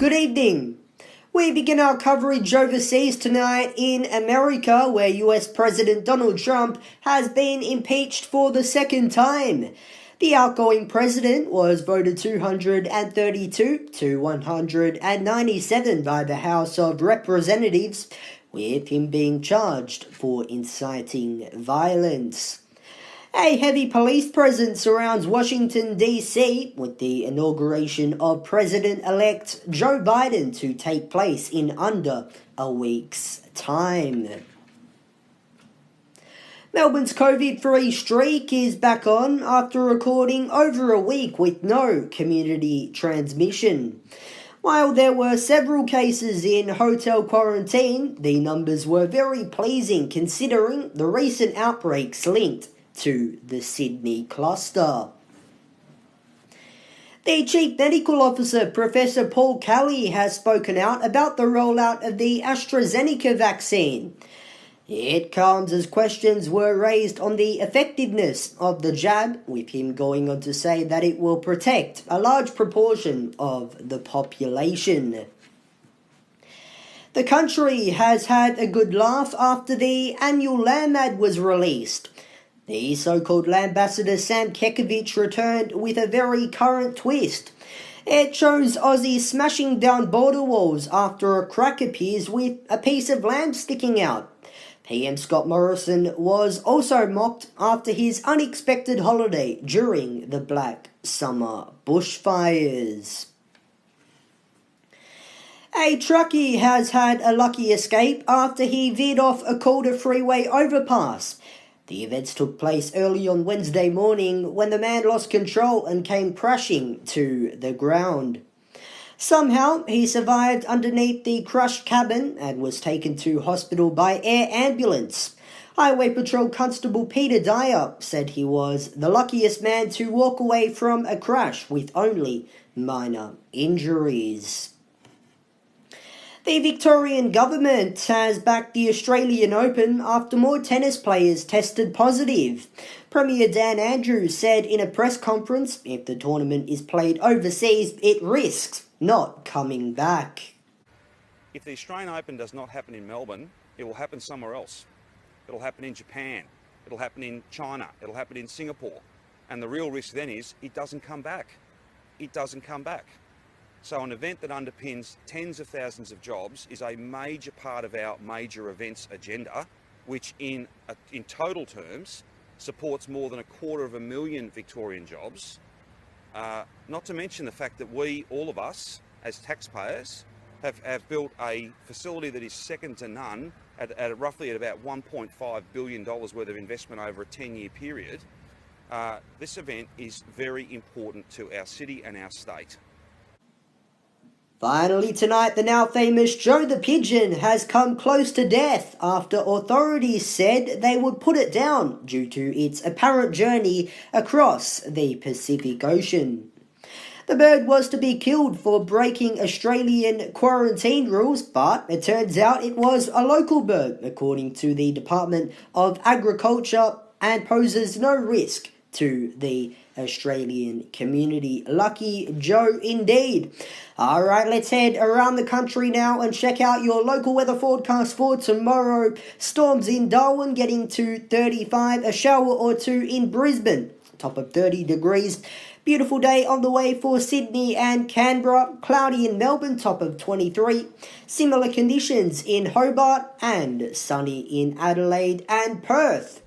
Good evening. We begin our coverage overseas tonight in America, where US President Donald Trump has been impeached for the second time. The outgoing president was voted 232 to 197 by the House of Representatives, with him being charged for inciting violence. A heavy police presence surrounds Washington, D.C., with the inauguration of President-elect Joe Biden to take place in under a week's time. Melbourne's COVID-free streak is back on after recording over a week with no community transmission. While there were several cases in hotel quarantine, the numbers were very pleasing considering the recent outbreaks linked to the Sydney cluster. The Chief Medical Officer, Professor Paul Kelly, has spoken out about the rollout of the AstraZeneca vaccine. It comes as questions were raised on the effectiveness of the jab, with him going on to say that it will protect a large proportion of the population. The country has had a good laugh after the annual Lamb ad was released. The so-called Lambassador Sam Kekovich returned with a very current twist. It shows Aussies smashing down border walls after a crack appears with a piece of lamb sticking out. PM Scott Morrison was also mocked after his unexpected holiday during the Black Summer bushfires. A truckie has had a lucky escape after he veered off a Calder freeway overpass. The events took place early on Wednesday morning when the man lost control and came crashing to the ground. Somehow, he survived underneath the crushed cabin and was taken to hospital by air ambulance. Highway Patrol Constable Peter Dyer said he was the luckiest man to walk away from a crash with only minor injuries. The Victorian government has backed the Australian Open after more tennis players tested positive. Premier Dan Andrews said in a press conference, if the tournament is played overseas, it risks not coming back. If the Australian Open does not happen in Melbourne, it will happen somewhere else. It'll happen in Japan, it'll happen in China, it'll happen in Singapore. And the real risk then is it doesn't come back. It doesn't come back. So an event that underpins tens of thousands of jobs is a major part of our major events agenda, which in total terms supports more than 250,000 Victorian jobs. Not to mention the fact that we, all of us, as taxpayers, have built a facility that is second to none at roughly at about $1.5 billion worth of investment over a 10-year period. This event is very important to our city and our state. Finally tonight, the now famous Joe the Pigeon has come close to death after authorities said they would put it down due to its apparent journey across the Pacific Ocean. The bird was to be killed for breaking Australian quarantine rules, but it turns out it was a local bird, according to the Department of Agriculture, and poses no risk to the Australian community. Lucky Joe indeed. Alright, let's head around the country now and check out your local weather forecast for tomorrow. Storms in Darwin getting to 35, a shower or two in Brisbane, top of 30 degrees. Beautiful day on the way for Sydney and Canberra. Cloudy in Melbourne, top of 23. Similar conditions in Hobart and sunny in Adelaide and Perth.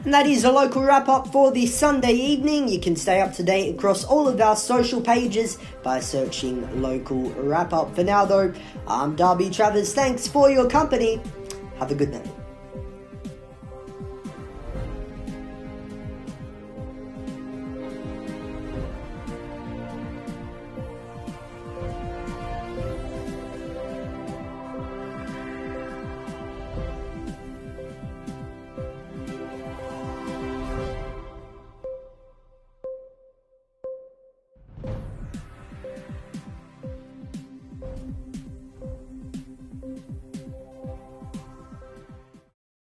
And that is a local wrap-up for this Sunday evening. You can stay up to date across all of our social pages by searching Local Wrap-Up. For now, though, I'm Darby Travers. Thanks for your company. Have a good night.